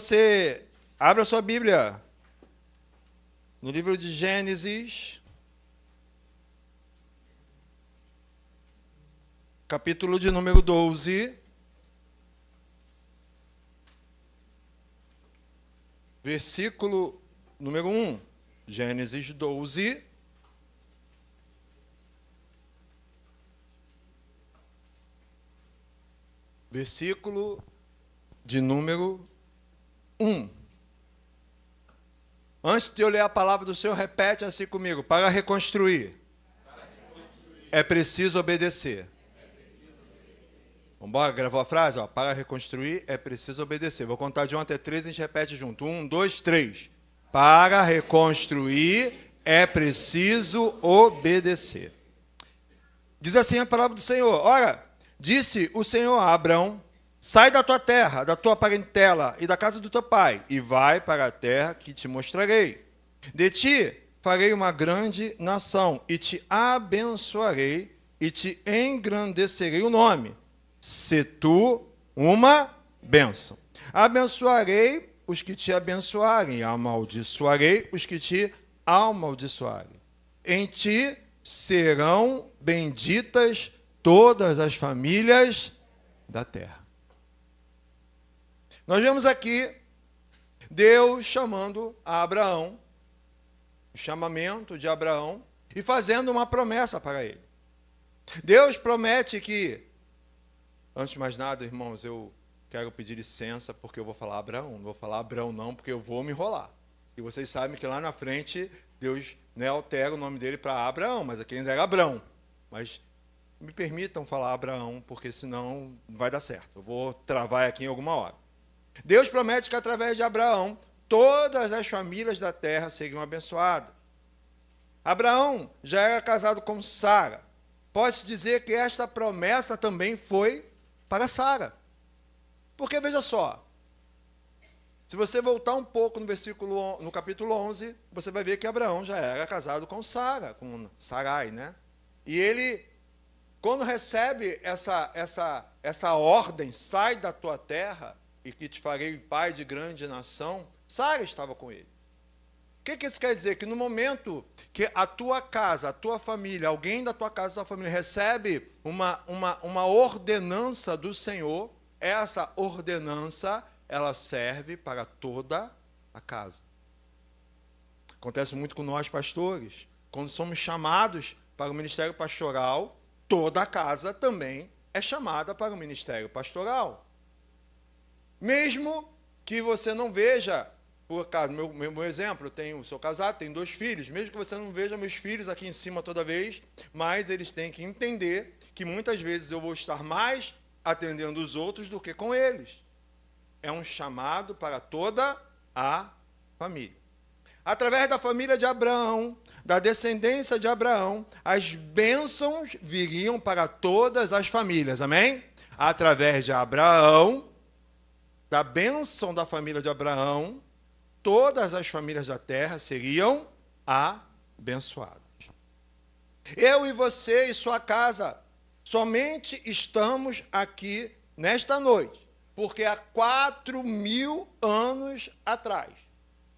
você abra sua Bíblia no livro de Gênesis, capítulo de número 12, versículo número 1. Gênesis 12, versículo de número 1. Antes de eu ler a palavra do Senhor, repete assim comigo. Para reconstruir, é preciso obedecer. Vamos embora, gravou a frase? Ó, para reconstruir, é preciso obedecer. Vou contar de 1 até 3 e a gente repete junto. 1, 2, 3. Para reconstruir, é preciso obedecer. Diz assim a palavra do Senhor. Ora, disse o Senhor a Abrão: sai da tua terra, da tua parentela e da casa do teu pai, e vai para a terra que te mostrarei. De ti farei uma grande nação, e te abençoarei, e te engrandecerei o nome. Se tu uma bênção. Abençoarei os que te abençoarem, amaldiçoarei os que te amaldiçoarem. Em ti serão benditas todas as famílias da terra. Nós vemos aqui Deus chamando a Abraão, o chamamento de Abraão, e fazendo uma promessa para ele. Deus promete que, antes de mais nada, irmãos, eu quero pedir licença, porque eu vou falar Abraão, não vou falar Abrão não, porque eu vou me enrolar. E vocês sabem que lá na frente, Deus, né, altera o nome dele para Abraão, mas aqui ainda era Abrão. Mas me permitam falar Abraão, porque senão não vai dar certo. Eu vou travar aqui em alguma hora. Deus promete que através de Abraão, todas as famílias da terra seriam abençoadas. Abraão já era casado com Sara. Pode-se dizer que esta promessa também foi para Sara. Porque, veja só, se você voltar um pouco no capítulo 11, você vai ver que Abraão já era casado com Sara, com Sarai, né? E ele, quando recebe essa ordem, sai da tua terra, e que te farei pai de grande nação, Sara estava com ele. O que isso quer dizer? Que no momento que a tua casa, a tua família, alguém da tua casa, da tua família, recebe uma ordenança do Senhor, essa ordenança, ela serve para toda a casa. Acontece muito com nós, pastores. Quando somos chamados para o ministério pastoral, toda a casa também é chamada para o ministério pastoral. Mesmo que você não veja, por acaso, meu exemplo, sou casado, tenho 2 filhos, mesmo que você não veja meus filhos aqui em cima toda vez, mas eles têm que entender que muitas vezes eu vou estar mais atendendo os outros do que com eles. É um chamado para toda a família. Através da família de Abraão, da descendência de Abraão, as bênçãos viriam para todas as famílias, amém? Através de Abraão, da bênção da família de Abraão, todas as famílias da terra seriam abençoadas. Eu e você e sua casa somente estamos aqui nesta noite, porque há 4.000 anos atrás,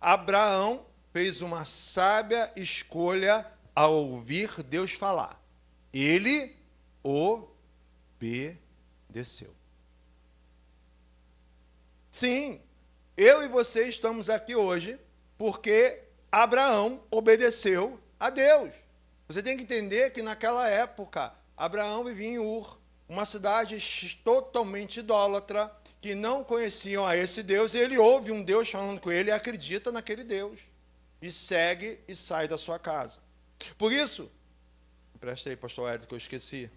Abraão fez uma sábia escolha ao ouvir Deus falar. Ele obedeceu. Sim, eu e você estamos aqui hoje porque Abraão obedeceu a Deus. Você tem que entender que naquela época, Abraão vivia em Ur, uma cidade totalmente idólatra, que não conheciam a esse Deus, e ele ouve um Deus falando com ele e acredita naquele Deus. E segue e sai da sua casa. Por isso, presta aí, pastor Edson, que eu esqueci.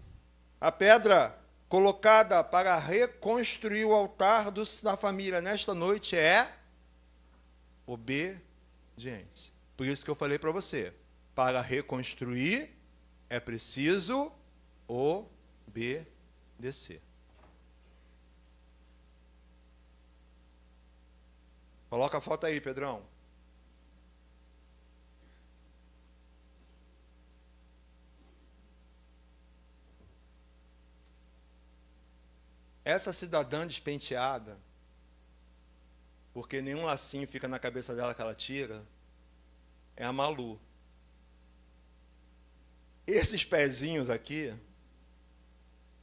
A pedra colocada para reconstruir o altar da família nesta noite é obediência. Por isso que eu falei para você, para reconstruir é preciso obedecer. Coloca a foto aí, Pedrão. Essa cidadã despenteada, porque nenhum lacinho fica na cabeça dela que ela tira, é a Malu. Esses pezinhos aqui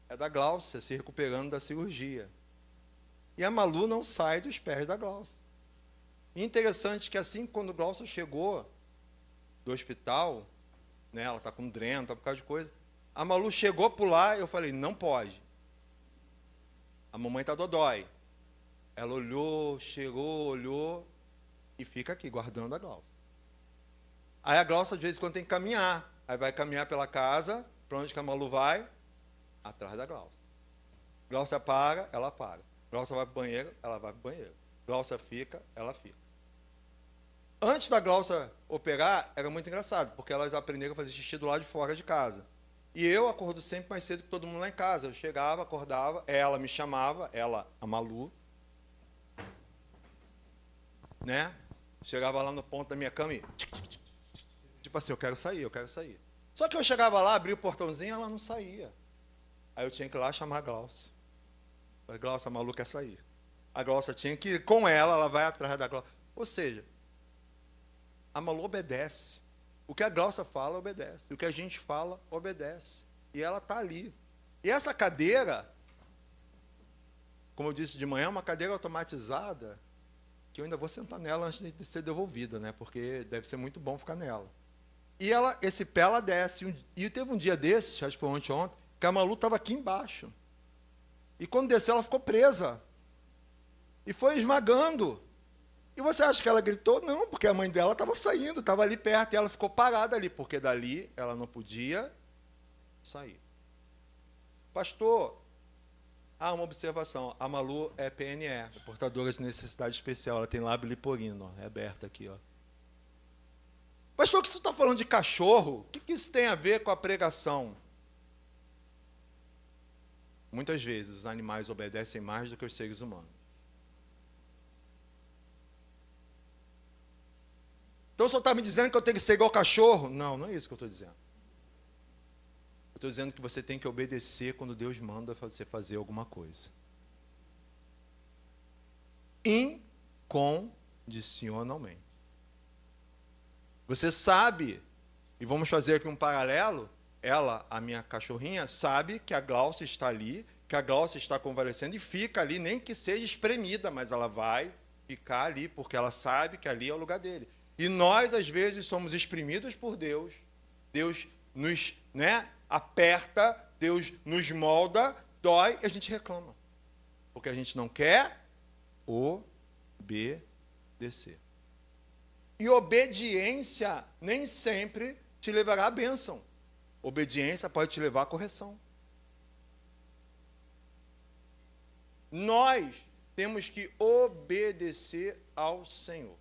é da Gláucia se recuperando da cirurgia. E a Malu não sai dos pés da Gláucia. E interessante que assim, quando a Gláucia chegou do hospital, né, ela está com dreno, está por causa de coisa, a Malu chegou a pular, eu falei, não pode. A mamãe está dodói. Ela olhou, cheirou, olhou e fica aqui, guardando a Gláucia. Aí a Gláucia, de vez em quando, tem que caminhar. Aí vai caminhar pela casa, para onde que a Malu vai? Atrás da Gláucia. Gláucia para, ela para. Gláucia vai para o banheiro, ela vai para o banheiro. Gláucia fica, ela fica. Antes da Gláucia operar, era muito engraçado, porque elas aprenderam a fazer xixi do lado de fora de casa. E eu acordo sempre mais cedo que todo mundo lá em casa. Eu chegava, acordava, ela me chamava, ela, a Malu, né? Chegava lá no ponto da minha cama e... tipo assim, eu quero sair, eu quero sair. Só que eu chegava lá, abria o portãozinho, ela não saía. Aí eu tinha que ir lá chamar a Gláucia. A Gláucia, a Malu quer sair. A Gláucia tinha que ir com ela, ela vai atrás da Gláucia. Ou seja, a Malu obedece. O que a Gláucia fala, obedece. O que a gente fala, obedece. E ela está ali. E essa cadeira, como eu disse de manhã, é uma cadeira automatizada, que eu ainda vou sentar nela antes de ser devolvida, né? Porque deve ser muito bom ficar nela. E ela, esse pé, ela desce. E teve um dia desses, acho que foi ontem, que a Malu estava aqui embaixo. E quando desceu, ela ficou presa. E foi esmagando. E você acha que ela gritou? Não, porque a mãe dela estava saindo, estava ali perto, e ela ficou parada ali, porque dali ela não podia sair. Pastor, uma observação. A Malu é PNE, é portadora de necessidade especial. Ela tem lábio liporino, é aberta aqui. Ó. Pastor, o que você está falando de cachorro? O que isso tem a ver com a pregação? Muitas vezes os animais obedecem mais do que os seres humanos. Então o senhor está me dizendo que eu tenho que ser igual cachorro? Não, não é isso que eu estou dizendo. Eu estou dizendo que você tem que obedecer quando Deus manda você fazer alguma coisa. Incondicionalmente. Você sabe, e vamos fazer aqui um paralelo, ela, a minha cachorrinha, sabe que a Gláucia está ali, que a Gláucia está convalescendo e fica ali, nem que seja espremida, mas ela vai ficar ali, porque ela sabe que ali é o lugar dele. E nós, às vezes, somos exprimidos por Deus. Deus nos, aperta, Deus nos molda, dói, e a gente reclama. Porque a gente não quer obedecer. E obediência nem sempre te levará à bênção. Obediência pode te levar à correção. Nós temos que obedecer ao Senhor.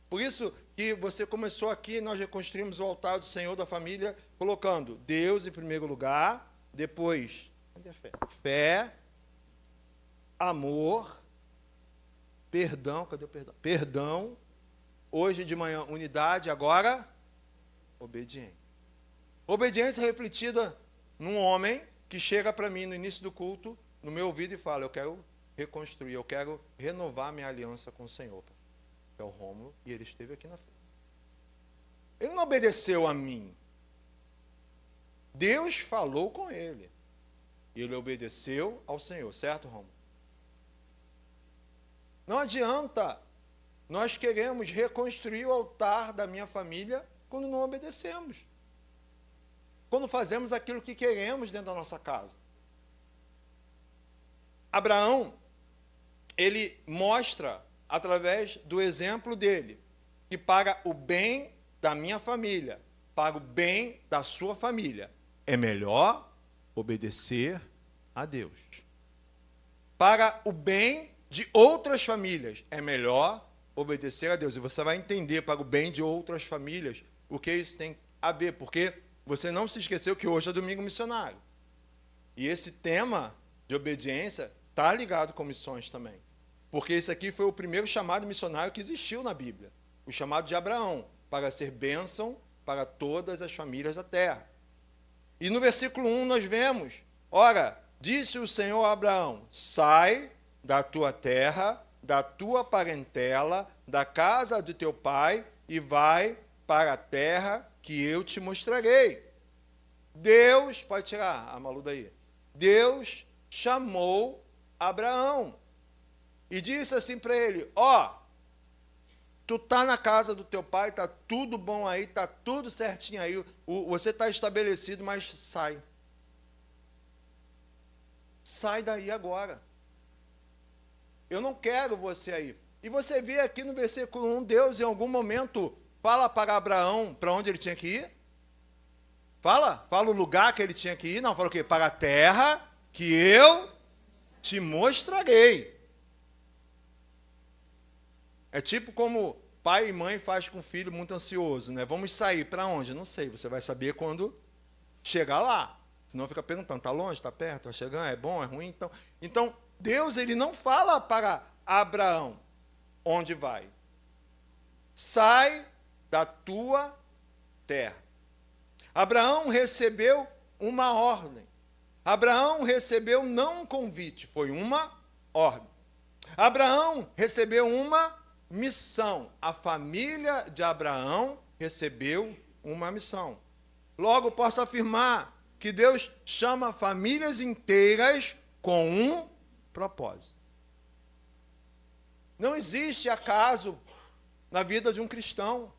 Por isso que você começou aqui, nós reconstruímos o altar do Senhor da família, colocando Deus em primeiro lugar, depois, onde é fé? Fé, amor, perdão, cadê o perdão? Perdão, hoje de manhã, unidade, agora, obediência. Obediência refletida num homem que chega para mim no início do culto, no meu ouvido e fala, eu quero reconstruir, eu quero renovar minha aliança com o Senhor. É o Rômulo, e ele esteve aqui na frente. Ele não obedeceu a mim. Deus falou com ele. E ele obedeceu ao Senhor, certo, Rômulo? Não adianta nós queremos reconstruir o altar da minha família quando não obedecemos. Quando fazemos aquilo que queremos dentro da nossa casa. Abraão, ele mostra, através do exemplo dele, que para o bem da minha família, para o bem da sua família, é melhor obedecer a Deus. Para o bem de outras famílias, é melhor obedecer a Deus. E você vai entender, para o bem de outras famílias, o que isso tem a ver, porque você não se esqueceu que hoje é domingo missionário. E esse tema de obediência está ligado com missões também. Porque esse aqui foi o primeiro chamado missionário que existiu na Bíblia. O chamado de Abraão, para ser bênção para todas as famílias da terra. E no versículo 1 nós vemos, ora, disse o Senhor a Abraão, sai da tua terra, da tua parentela, da casa do teu pai, e vai para a terra que eu te mostrarei. Deus, pode tirar a Malu daí. Deus chamou Abraão e disse assim para ele: ó, tu tá na casa do teu pai, tá tudo bom aí, tá tudo certinho aí, você está estabelecido, mas sai. Sai daí agora. Eu não quero você aí. E você vê aqui no versículo 1, Deus em algum momento fala para Abraão para onde ele tinha que ir? Fala o lugar que ele tinha que ir. Não, fala o quê? Para a terra que eu te mostrarei. É tipo como pai e mãe faz com o filho muito ansioso, né? Vamos sair para onde? Não sei, você vai saber quando chegar lá. Senão fica perguntando, está longe, está perto, está chegando, é bom, é ruim? Então, Deus ele não fala para Abraão onde vai. Sai da tua terra. Abraão recebeu uma ordem. Abraão recebeu não um convite, foi uma ordem. Abraão recebeu uma missão. A família de Abraão recebeu uma missão. Logo, posso afirmar que Deus chama famílias inteiras com um propósito. Não existe acaso na vida de um cristão.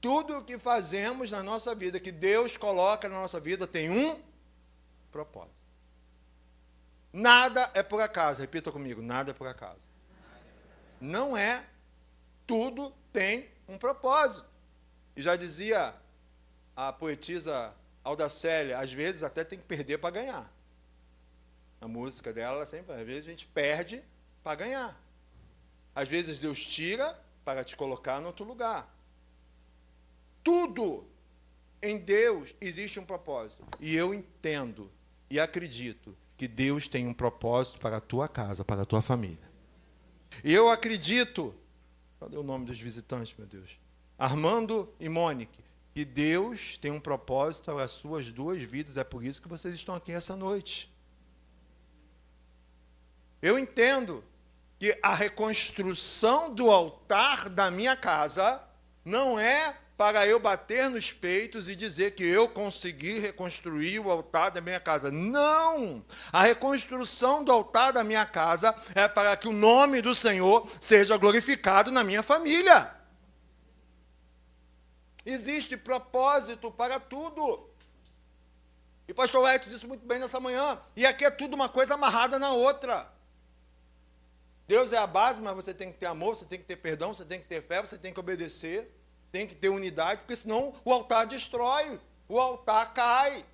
Tudo o que fazemos na nossa vida, que Deus coloca na nossa vida, tem um propósito. Nada é por acaso. Repita comigo, nada é por acaso. Não é. Tudo tem um propósito. E já dizia a poetisa Aldacélia, às vezes até tem que perder para ganhar. A música dela, ela sempre, às vezes a gente perde para ganhar. Às vezes Deus tira para te colocar em outro lugar. Tudo em Deus existe um propósito. E eu entendo e acredito que Deus tem um propósito para a tua casa, para a tua família. E eu acredito, cadê o nome dos visitantes, meu Deus? Armando e Mônica, que Deus tem um propósito para as suas duas vidas, é por isso que vocês estão aqui essa noite. Eu entendo que a reconstrução do altar da minha casa não é para eu bater nos peitos e dizer que eu consegui reconstruir o altar da minha casa. Não! A reconstrução do altar da minha casa é para que o nome do Senhor seja glorificado na minha família. Existe propósito para tudo. E o pastor Leto disse muito bem nessa manhã. E aqui é tudo uma coisa amarrada na outra. Deus é a base, mas você tem que ter amor, você tem que ter perdão, você tem que ter fé, você tem que obedecer, tem que ter unidade, porque senão o altar destrói, o altar cai.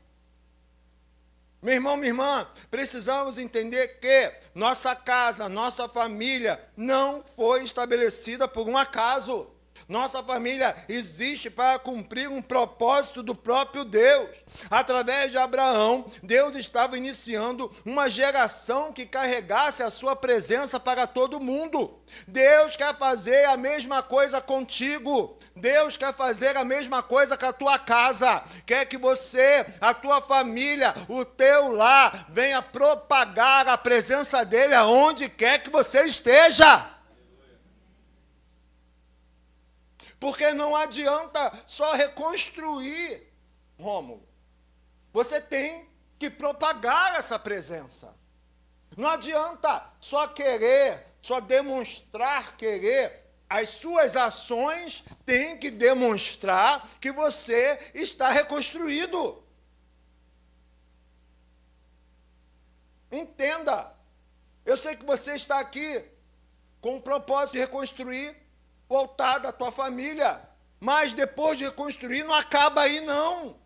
Meu irmão, minha irmã, precisamos entender que nossa casa, nossa família não foi estabelecida por um acaso. Nossa família existe para cumprir um propósito do próprio Deus. Através de Abraão, Deus estava iniciando uma geração que carregasse a sua presença para todo mundo. Deus quer fazer a mesma coisa contigo. Deus quer fazer a mesma coisa com a tua casa. Quer que você, a tua família, o teu lar, venha propagar a presença dele aonde quer que você esteja. Porque não adianta só reconstruir, Rômulo. Você tem que propagar essa presença. Não adianta só querer, só demonstrar querer. As suas ações têm que demonstrar que você está reconstruído. Entenda. Eu sei que você está aqui com o propósito de reconstruir o altar da tua família, mas depois de reconstruir não acaba aí não,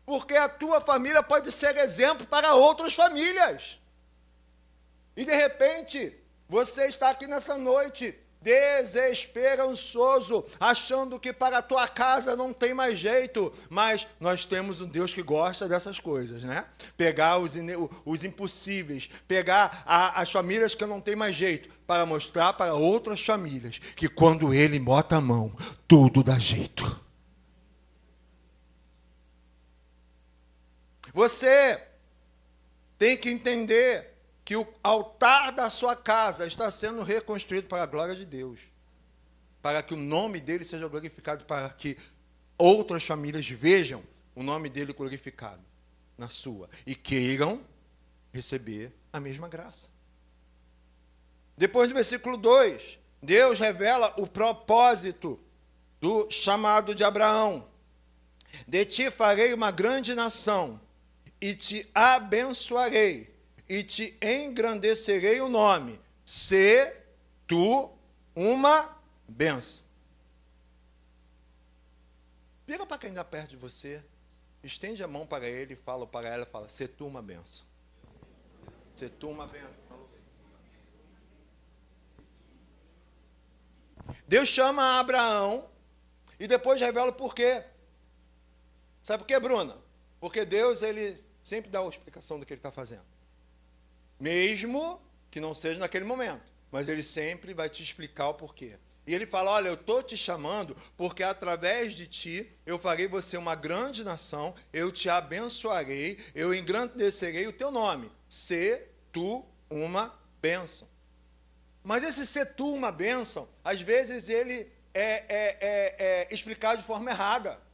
porque a tua família pode ser exemplo para outras famílias, e de repente você está aqui nessa noite desesperançoso, achando que para a tua casa não tem mais jeito, mas nós temos um Deus que gosta dessas coisas, né? Pegar os impossíveis, pegar as famílias que não tem mais jeito, para mostrar para outras famílias que quando Ele bota a mão, tudo dá jeito. Você tem que entender que o altar da sua casa está sendo reconstruído para a glória de Deus, para que o nome dele seja glorificado, para que outras famílias vejam o nome dele glorificado na sua e queiram receber a mesma graça. Depois do versículo 2, Deus revela o propósito do chamado de Abraão. De ti farei uma grande nação, e te abençoarei, e te engrandecerei o nome. Se tu uma bênção. Vira para quem está perto de você, estende a mão para ele e fala para ela, fala, se tu uma bênção. Se tu uma bênção. Deus chama Abraão e depois revela o porquê. Sabe por quê, Bruna? Porque Deus, ele sempre dá uma explicação do que ele está fazendo. Mesmo que não seja naquele momento, mas ele sempre vai te explicar o porquê. E ele fala, olha, eu estou te chamando porque através de ti eu farei você uma grande nação, eu te abençoarei, eu engrandecerei o teu nome. Se tu uma bênção. Mas esse ser tu uma bênção, às vezes ele é explicado de forma errada.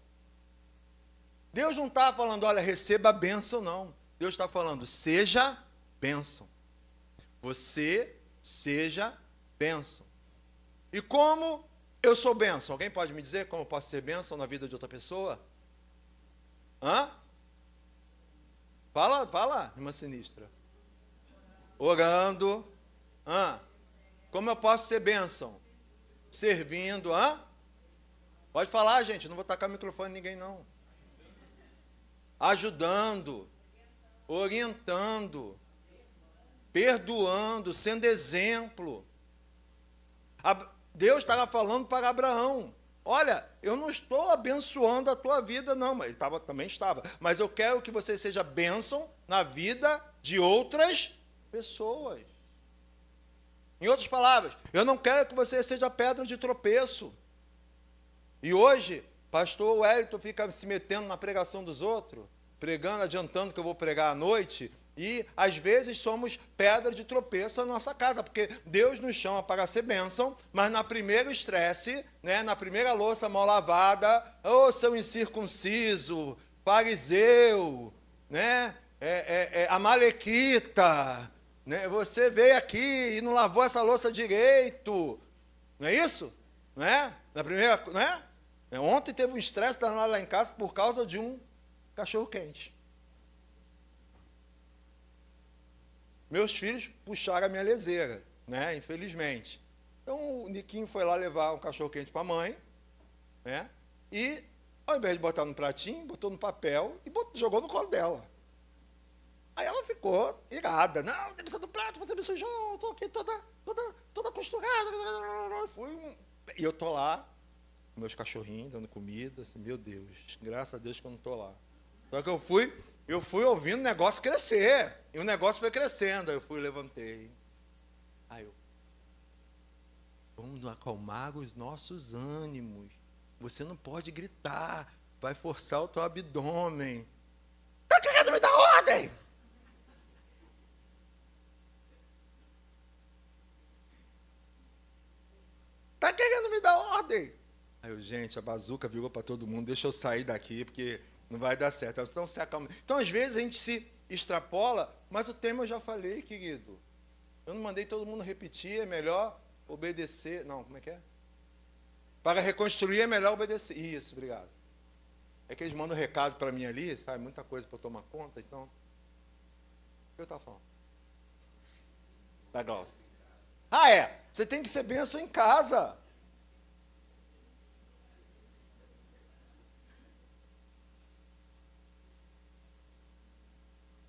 Deus não está falando, olha, receba a bênção, não. Deus está falando, seja bênção. Você seja bênção. E como eu sou bênção? Alguém pode me dizer como eu posso ser bênção na vida de outra pessoa? Hã? Fala, irmã sinistra. Orando. Hã? Como eu posso ser bênção? Servindo, hã? Pode falar, gente, não vou tacar o microfone em ninguém, não. Ajudando, orientando, perdoando, sendo exemplo. Deus estava falando para Abraão, olha, eu não estou abençoando a tua vida, não, mas ele também estava, mas eu quero que você seja bênção na vida de outras pessoas. Em outras palavras, eu não quero que você seja pedra de tropeço. E hoje, pastor Wellington fica se metendo na pregação dos outros, pregando, adiantando que eu vou pregar à noite, e às vezes somos pedra de tropeço na nossa casa, porque Deus nos chama para ser bênção, mas na primeiro estresse, né, na primeira louça mal lavada, ô seu incircunciso, fariseu, né, amalequita, né, você veio aqui e não lavou essa louça direito, não é isso? Não é? Na primeira, não é? Ontem teve um estresse danado lá em casa por causa de um cachorro quente. Meus filhos puxaram a minha leseira, né? Infelizmente. Então o Niquinho foi lá levar um cachorro quente para a mãe, né? E ao invés de botar no pratinho, botou no papel e jogou no colo dela. Aí ela ficou irada. Não, tem que ser do prato, você me sujou, estou aqui toda costurada. E eu estou lá, com meus cachorrinhos, dando comida, assim, meu Deus, graças a Deus que eu não estou lá. Só que eu fui ouvindo o negócio crescer, e o negócio foi crescendo, aí eu levantei. Aí vamos acalmar os nossos ânimos. Você não pode gritar, vai forçar o teu abdômen. Está querendo me dar ordem? Está querendo me dar ordem? Aí gente, a bazuca virou para todo mundo, deixa eu sair daqui, porque não vai dar certo. Então, se acalma. Então, às vezes, a gente se extrapola, mas o tema eu já falei, querido. Eu não mandei todo mundo repetir, é melhor obedecer. Não, como é que é? Para reconstruir é melhor obedecer. Isso, obrigado. É que eles mandam um recado para mim ali, sabe? Muita coisa para eu tomar conta, então. O que eu estava falando? Da Glaucia. Ah, é. Você tem que ser bênção em casa.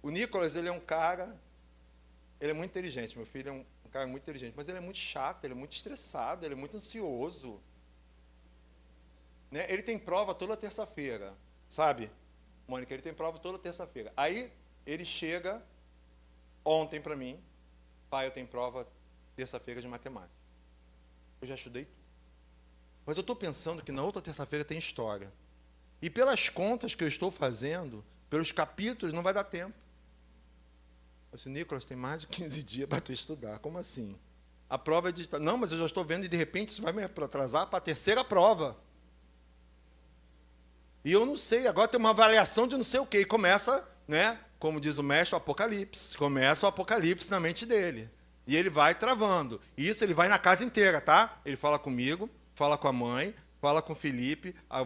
O Nicolas, ele é um cara, ele é muito inteligente, meu filho é um cara muito inteligente, mas ele é muito chato, ele é muito estressado, ele é muito ansioso. Né? Ele tem prova toda terça-feira, sabe? Mônica, ele tem prova toda terça-feira. Aí, ele chega ontem para mim, pai, eu tenho prova terça-feira de matemática. Eu já estudei tudo. Mas eu estou pensando que na outra terça-feira tem história. E pelas contas que eu estou fazendo, pelos capítulos, não vai dar tempo. Eu disse, Nicolas, tem mais de 15 dias para tu estudar. Como assim? A prova é de... Não, mas eu já estou vendo e de repente isso vai me atrasar para a terceira prova. E eu não sei, agora tem uma avaliação de não sei o quê. E começa, né, como diz o mestre, o apocalipse. Começa o apocalipse na mente dele. E ele vai travando. E isso ele vai na casa inteira, tá? Ele fala comigo, fala com a mãe, fala com o Felipe, a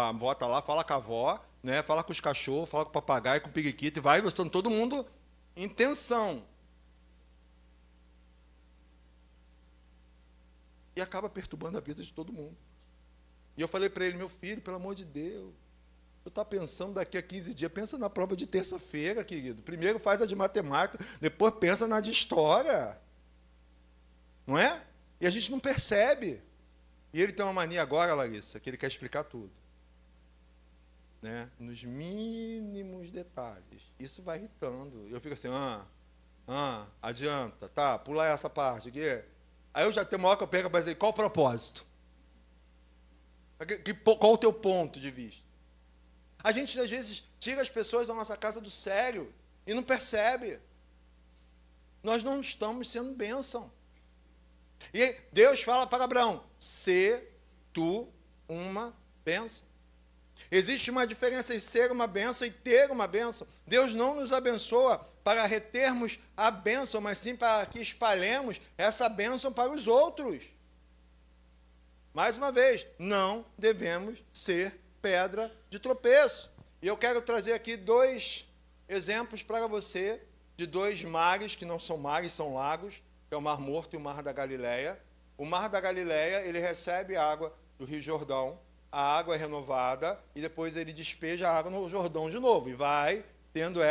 avó está lá, fala com a avó, né, fala com os cachorros, fala com o papagaio, com o periquito, e vai gostando todo mundo em tensão. E acaba perturbando a vida de todo mundo. E eu falei para ele, meu filho, pelo amor de Deus, tu está pensando daqui a 15 dias, pensa na prova de terça-feira, querido. Primeiro faz a de matemática, depois pensa na de história. Não é? E a gente não percebe. E ele tem uma mania agora, Larissa, que ele quer explicar tudo. Né? Nos mínimos detalhes. Isso vai irritando. Eu fico assim, adianta, tá, pula essa parte aqui. Aí eu já tenho uma hora que eu pego para dizer, qual o propósito? Qual o teu ponto de vista? A gente, às vezes, tira as pessoas da nossa casa do sério e não percebe. Nós não estamos sendo bênção. E Deus fala para Abraão, sê tu uma bênção. Existe uma diferença em ser uma bênção e ter uma bênção. Deus não nos abençoa para retermos a bênção, mas sim para que espalhemos essa bênção para os outros. Mais uma vez, não devemos ser pedra de tropeço. E eu quero trazer aqui 2 exemplos para você, de 2 mares, que não são mares, são lagos, que é o Mar Morto e o Mar da Galileia. O Mar da Galileia, ele recebe água do Rio Jordão, a água é renovada, e depois ele despeja a água no Jordão de novo, e vai tendo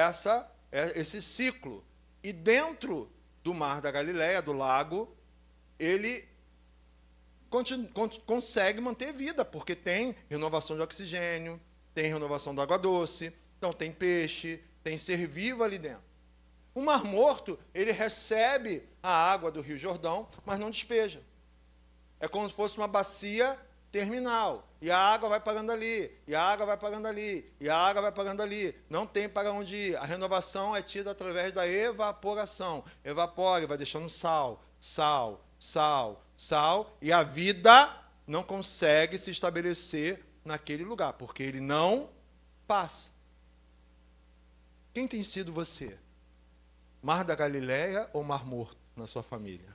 esse ciclo. E dentro do Mar da Galileia, do lago, ele consegue manter vida, porque tem renovação de oxigênio, tem renovação da água doce, então tem peixe, tem ser vivo ali dentro. O Mar Morto, ele recebe a água do Rio Jordão, mas não despeja. É como se fosse uma bacia terminal, e a água vai parando ali, e a água vai parando ali, e a água vai parando ali. Não tem para onde ir. A renovação é tida através da evaporação. Evapora e vai deixando sal, e a vida não consegue se estabelecer naquele lugar, porque ele não passa. Quem tem sido você? Mar da Galileia ou Mar Morto na sua família?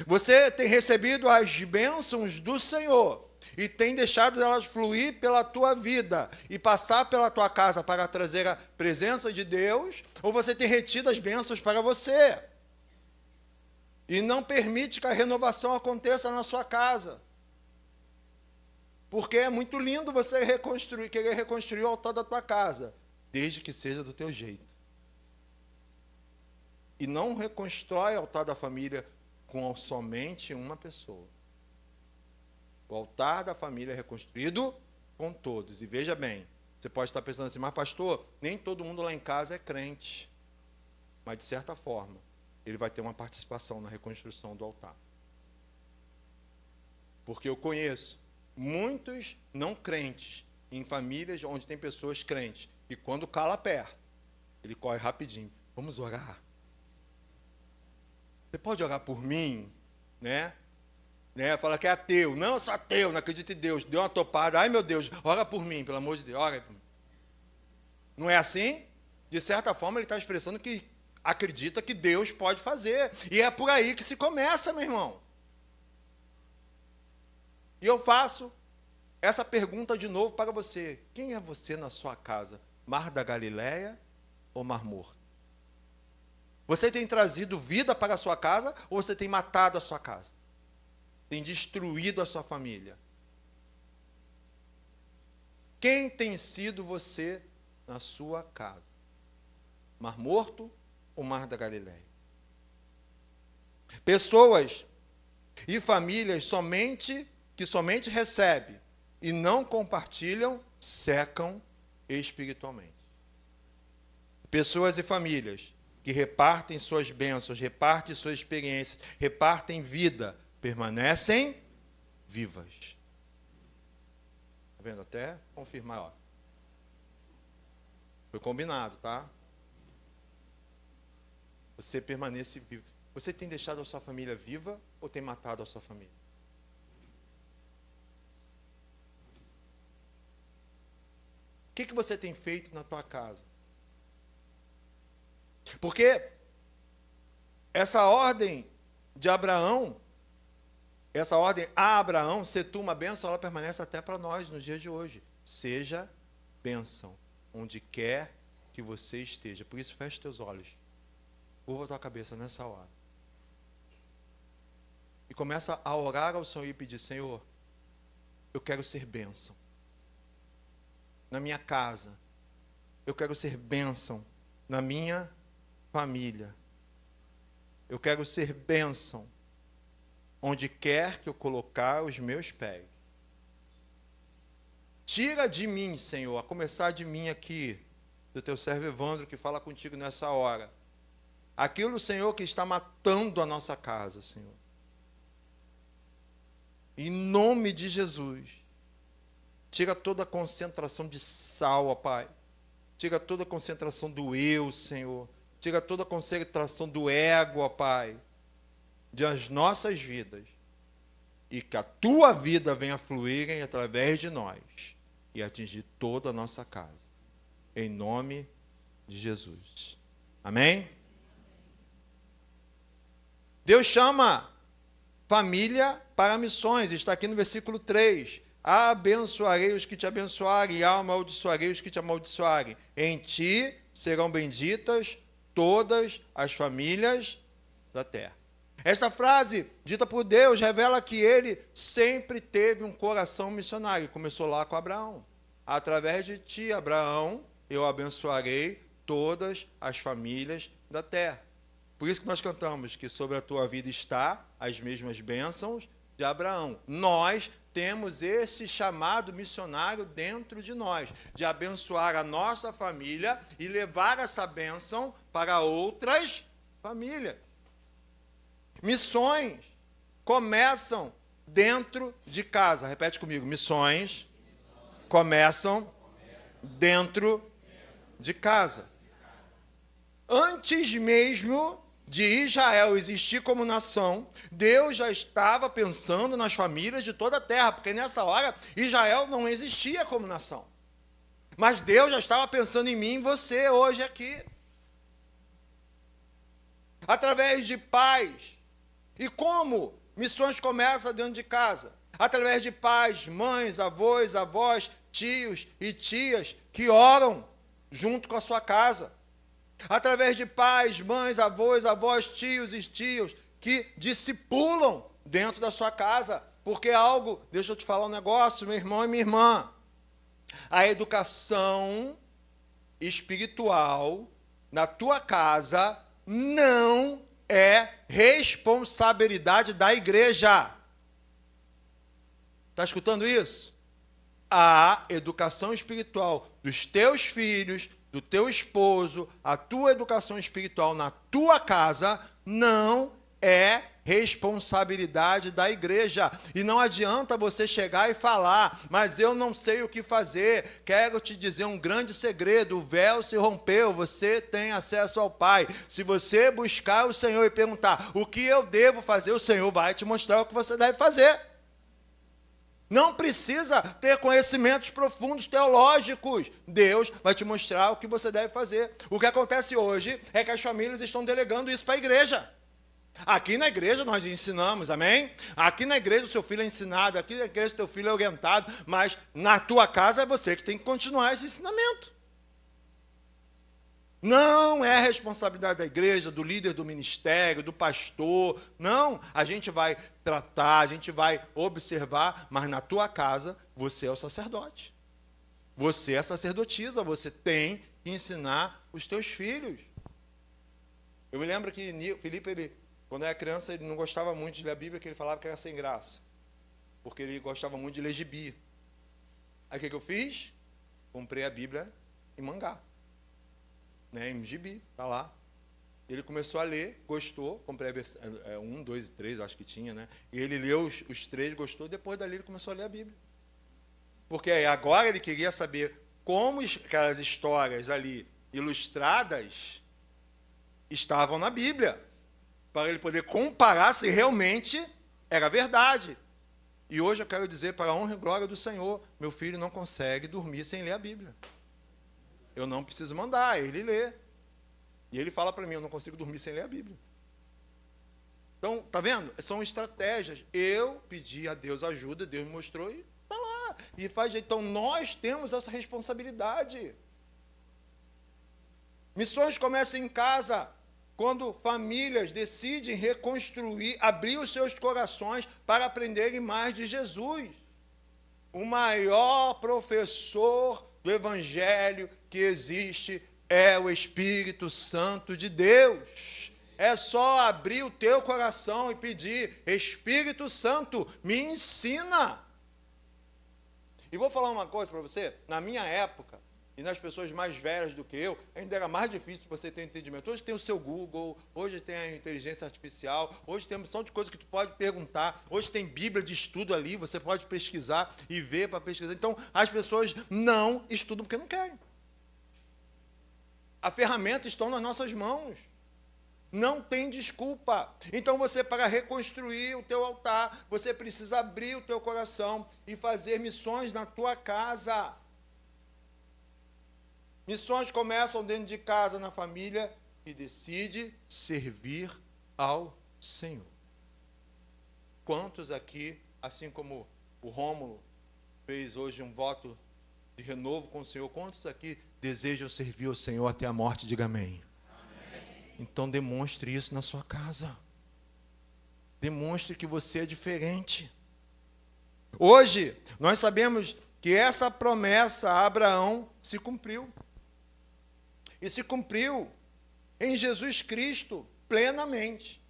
Você tem recebido as bênçãos do Senhor e tem deixado elas fluir pela tua vida e passar pela tua casa para trazer a presença de Deus, ou você tem retido as bênçãos para você e não permite que a renovação aconteça na sua casa? Porque é muito lindo você querer reconstruir o altar da tua casa, desde que seja do teu jeito. E não reconstrói o altar da família com somente uma pessoa. O altar da família é reconstruído com todos. E veja bem, você pode estar pensando assim, mas pastor, nem todo mundo lá em casa é crente. Mas de certa forma, ele vai ter uma participação na reconstrução do altar. Porque eu conheço muitos não crentes em famílias onde tem pessoas crentes, e quando cala perto, ele corre rapidinho. Vamos orar. Você pode orar por mim? Né? Fala que é ateu. Não, eu sou ateu, não acredito em Deus. Deu uma topada. Ai, meu Deus, ora por mim, pelo amor de Deus. Ora por mim. Não é assim? De certa forma, ele está expressando que acredita que Deus pode fazer. E é por aí que se começa, meu irmão. E eu faço essa pergunta de novo para você. Quem é você na sua casa? Mar da Galileia ou Mar Morto? Você tem trazido vida para a sua casa ou você tem matado a sua casa? Tem destruído a sua família? Quem tem sido você na sua casa? Mar Morto ou Mar da Galileia? Pessoas e famílias que somente recebem e não compartilham, secam espiritualmente. Pessoas e famílias que repartem suas bênçãos, repartem suas experiências, repartem vida, permanecem vivas. Está vendo? Até confirmar. Ó. Foi combinado, tá? Você permanece vivo. Você tem deixado a sua família viva ou tem matado a sua família? O que você tem feito na tua casa? Porque essa ordem de Abraão, essa ordem a Abraão, ser tu uma bênção, ela permanece até para nós nos dias de hoje. Seja bênção, onde quer que você esteja. Por isso, feche teus olhos. Curva a tua cabeça nessa hora. E começa a orar ao Senhor e pedir: Senhor, eu quero ser bênção na minha casa. Eu quero ser bênção na minha família. Eu quero ser bênção onde quer que eu colocar os meus pés. Tira de mim, Senhor, a começar de mim aqui, do teu servo Evandro que fala contigo nessa hora, aquilo, Senhor, que está matando a nossa casa, Senhor. Em nome de Jesus, tira toda a concentração de sal, ó Pai. Tira toda a concentração do eu, Senhor. Tira toda a concentração do ego, ó Pai, das nossas vidas. E que a tua vida venha fluir através de nós e atingir toda a nossa casa. Em nome de Jesus. Amém? Deus chama família para missões. Está aqui no versículo 3. Abençoarei os que te abençoarem, e amaldiçoarei os que te amaldiçoarem. Em ti serão benditas todas as famílias da terra. Esta frase, dita por Deus, revela que ele sempre teve um coração missionário. Começou lá com Abraão. Através de ti, Abraão, eu abençoarei todas as famílias da terra. Por isso que nós cantamos que sobre a tua vida está as mesmas bênçãos de Abraão. Nós temos esse chamado missionário dentro de nós, de abençoar a nossa família e levar essa bênção para outras famílias. Missões começam dentro de casa. Repete comigo. Missões começam dentro de casa. Antes mesmo de Israel existir como nação, Deus já estava pensando nas famílias de toda a terra, porque nessa hora Israel não existia como nação. Mas Deus já estava pensando em mim e em você hoje aqui. Através de pais. E como missões começam dentro de casa? Através de pais, mães, avós, avós, tios e tias que oram junto com a sua casa. Através de pais, mães, avós, tios e tios que discipulam dentro da sua casa. Porque algo, deixa eu te falar um negócio, meu irmão e minha irmã. A educação espiritual na tua casa não é responsabilidade da igreja. Está escutando isso? A educação espiritual dos teus filhos, do teu esposo, a tua educação espiritual na tua casa não é responsabilidade da igreja. E não adianta você chegar e falar: mas eu não sei o que fazer. Quero te dizer um grande segredo: o véu se rompeu, você tem acesso ao Pai. Se você buscar o Senhor e perguntar: o que eu devo fazer? O Senhor vai te mostrar o que você deve fazer. Não precisa ter conhecimentos profundos teológicos. Deus vai te mostrar o que você deve fazer. O que acontece hoje é que as famílias estão delegando isso para a igreja. Aqui na igreja nós ensinamos, amém? Aqui na igreja o seu filho é ensinado, aqui na igreja o teu filho é orientado, mas na tua casa é você que tem que continuar esse ensinamento. Não é responsabilidade da igreja, do líder do ministério, do pastor. Não, a gente vai tratar, a gente vai observar, mas na tua casa você é o sacerdote. Você é a sacerdotisa, você tem que ensinar os teus filhos. Eu me lembro que Felipe, quando era criança, ele não gostava muito de ler a Bíblia, que ele falava que era sem graça. Porque ele gostava muito de ler gibi. Aí o que eu fiz? Comprei a Bíblia em mangá. Em gibi, está lá. Ele começou a ler, gostou, comprei a versão 1, 2 e 3, acho que tinha, né? E ele leu os 3, gostou, depois dali ele começou a ler a Bíblia. Porque agora ele queria saber como aquelas histórias ali ilustradas estavam na Bíblia, para ele poder comparar se realmente era verdade. E hoje eu quero dizer, para a honra e glória do Senhor, meu filho não consegue dormir sem ler a Bíblia. Eu não preciso mandar, ele lê. E ele fala para mim, eu não consigo dormir sem ler a Bíblia. Então, tá vendo? São estratégias. Eu pedi a Deus ajuda, Deus me mostrou e tá lá. E faz jeito. Então, nós temos essa responsabilidade. Missões começam em casa, quando famílias decidem reconstruir, abrir os seus corações para aprenderem mais de Jesus. O maior professor do Evangelho que existe é o Espírito Santo de Deus. É só abrir o teu coração e pedir, Espírito Santo, me ensina. E vou falar uma coisa para você, na minha época, e nas pessoas mais velhas do que eu, ainda era mais difícil você ter entendimento. Hoje tem o seu Google, hoje tem a inteligência artificial, hoje tem uma opção de coisas que tu pode perguntar, hoje tem Bíblia de estudo ali, você pode pesquisar e ver para pesquisar. Então, as pessoas não estudam porque não querem. A ferramenta está nas nossas mãos. Não tem desculpa. Então, você, para reconstruir o teu altar, você precisa abrir o teu coração e fazer missões na tua casa. Missões começam dentro de casa, na família, e decide servir ao Senhor. Quantos aqui, assim como o Rômulo fez hoje um voto de renovo com o Senhor, quantos aqui desejam servir ao Senhor até a morte? Diga amém. Amém. Então demonstre isso na sua casa. Demonstre que você é diferente. Hoje, nós sabemos que essa promessa a Abraão se cumpriu. E se cumpriu em Jesus Cristo plenamente.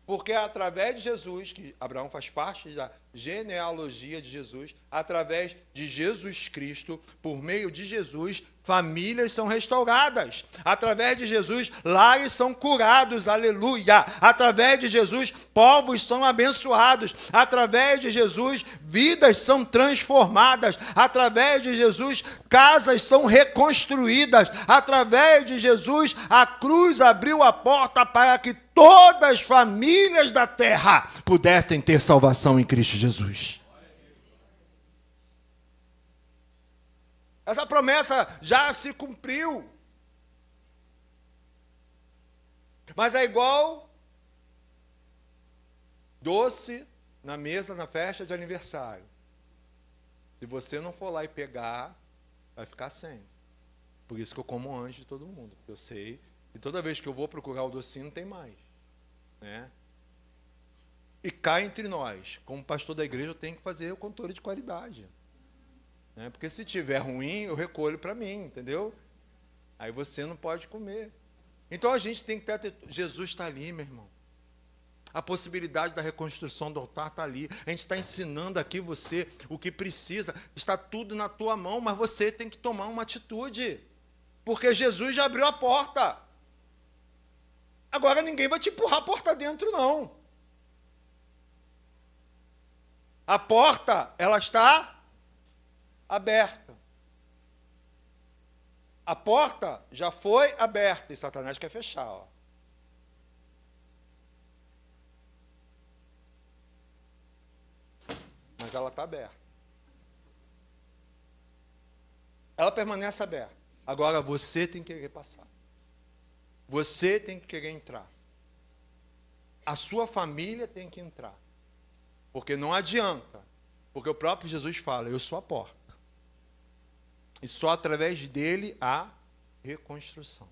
Porque é através de Jesus, que Abraão faz parte da genealogia de Jesus, através de Jesus Cristo, por meio de Jesus, famílias são restauradas. Através de Jesus, lares são curados, aleluia. Através de Jesus, povos são abençoados. Através de Jesus, vidas são transformadas. Através de Jesus, casas são reconstruídas. Através de Jesus, a cruz abriu a porta para que todas as famílias da terra pudessem ter salvação em Cristo Jesus. Essa promessa já se cumpriu. Mas é igual doce na mesa, na festa de aniversário. Se você não for lá e pegar, vai ficar sem. Por isso que eu como antes de todo mundo. Porque eu sei que toda vez que eu vou procurar o docinho, não tem mais. Né? E cá entre nós, como pastor da igreja, eu tenho que fazer o controle de qualidade. Né? Porque se tiver ruim, eu recolho para mim, entendeu? Aí você não pode comer. Então a gente tem que ter... Jesus está ali, meu irmão. A possibilidade da reconstrução do altar está ali. A gente está ensinando aqui você o que precisa. Está tudo na tua mão, mas você tem que tomar uma atitude. Porque Jesus já abriu a porta. Agora ninguém vai te empurrar a porta dentro, não. A porta, ela está aberta. A porta já foi aberta e Satanás quer fechar. Ó. Mas ela está aberta. Ela permanece aberta. Agora você tem que querer passar. Você tem que querer entrar. A sua família tem que entrar. Porque não adianta. Porque o próprio Jesus fala, eu sou a porta. E só através dele há reconstrução.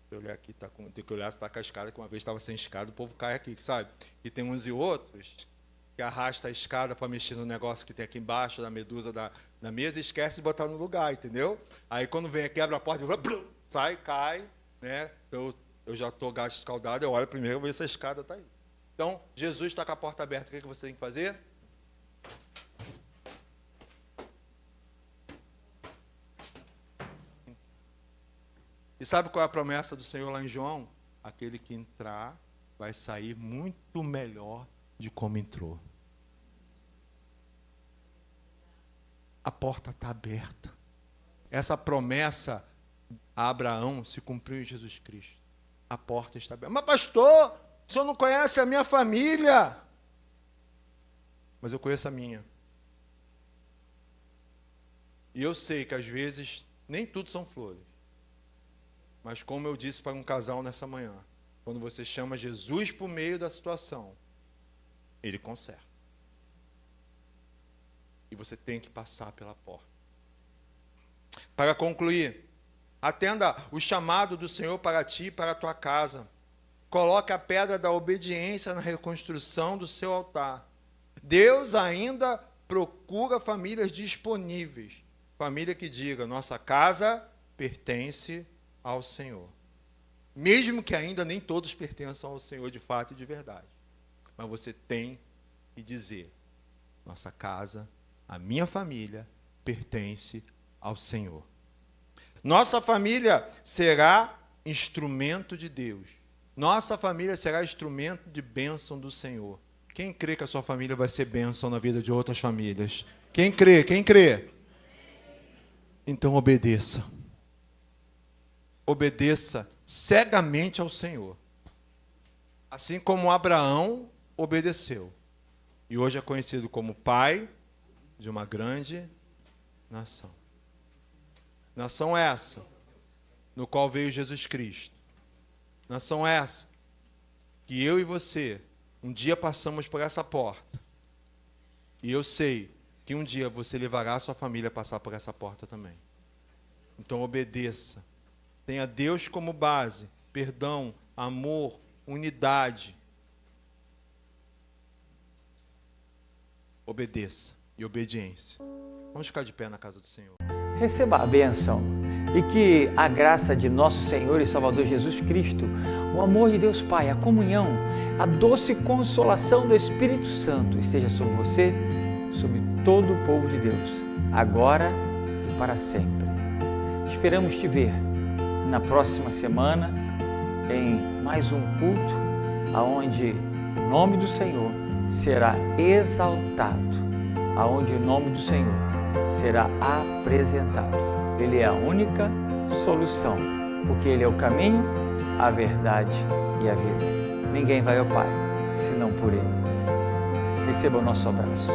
Eu olhar aqui, tem que olhar se está com a escada, que uma vez estava sem escada, o povo cai aqui, sabe? E tem uns e outros que arrasta a escada para mexer no negócio que tem aqui embaixo, da medusa da mesa, e esquece de botar no lugar, entendeu? Aí quando vem aqui, abre a porta, sai, cai, né? Eu já estou gasto escaldado, eu olho primeiro e vejo se a escada está aí. Então, Jesus está com a porta aberta, o que você tem que fazer? E sabe qual é a promessa do Senhor lá em João? Aquele que entrar vai sair muito melhor de como entrou. A porta está aberta. Essa promessa a Abraão se cumpriu em Jesus Cristo. A porta está aberta. Mas pastor, o senhor não conhece a minha família? Mas eu conheço a minha. E eu sei que às vezes nem tudo são flores. Mas como eu disse para um casal nessa manhã, quando você chama Jesus por meio da situação, Ele conserta. E você tem que passar pela porta. Para concluir, atenda o chamado do Senhor para ti e para a tua casa. Coloque a pedra da obediência na reconstrução do seu altar. Deus ainda procura famílias disponíveis. Família que diga, nossa casa pertence ao Senhor. Mesmo que ainda nem todos pertençam ao Senhor de fato e de verdade. Mas você tem que dizer, nossa casa, a minha família, pertence ao Senhor. Nossa família será instrumento de Deus. Nossa família será instrumento de bênção do Senhor. Quem crê que a sua família vai ser bênção na vida de outras famílias? Quem crê? Quem crê? Então obedeça. Obedeça cegamente ao Senhor. Assim como Abraão obedeceu. E hoje é conhecido como pai de uma grande nação. Nação essa, no qual veio Jesus Cristo. Nação essa, que eu e você, um dia passamos por essa porta. E eu sei que um dia você levará a sua família a passar por essa porta também. Então obedeça. Tenha Deus como base, perdão, amor, unidade. Obedeça e obediência. Vamos ficar de pé na casa do Senhor. Receba a bênção e que a graça de nosso Senhor e Salvador Jesus Cristo, o amor de Deus Pai, a comunhão, a doce consolação do Espírito Santo esteja sobre você, sobre todo o povo de Deus, agora e para sempre. Esperamos te ver na próxima semana em mais um culto, aonde o nome do Senhor será exaltado, aonde o nome do Senhor será apresentado. Ele é a única solução, porque Ele é o caminho, a verdade e a vida. Ninguém vai ao Pai, senão por Ele. Receba o nosso abraço.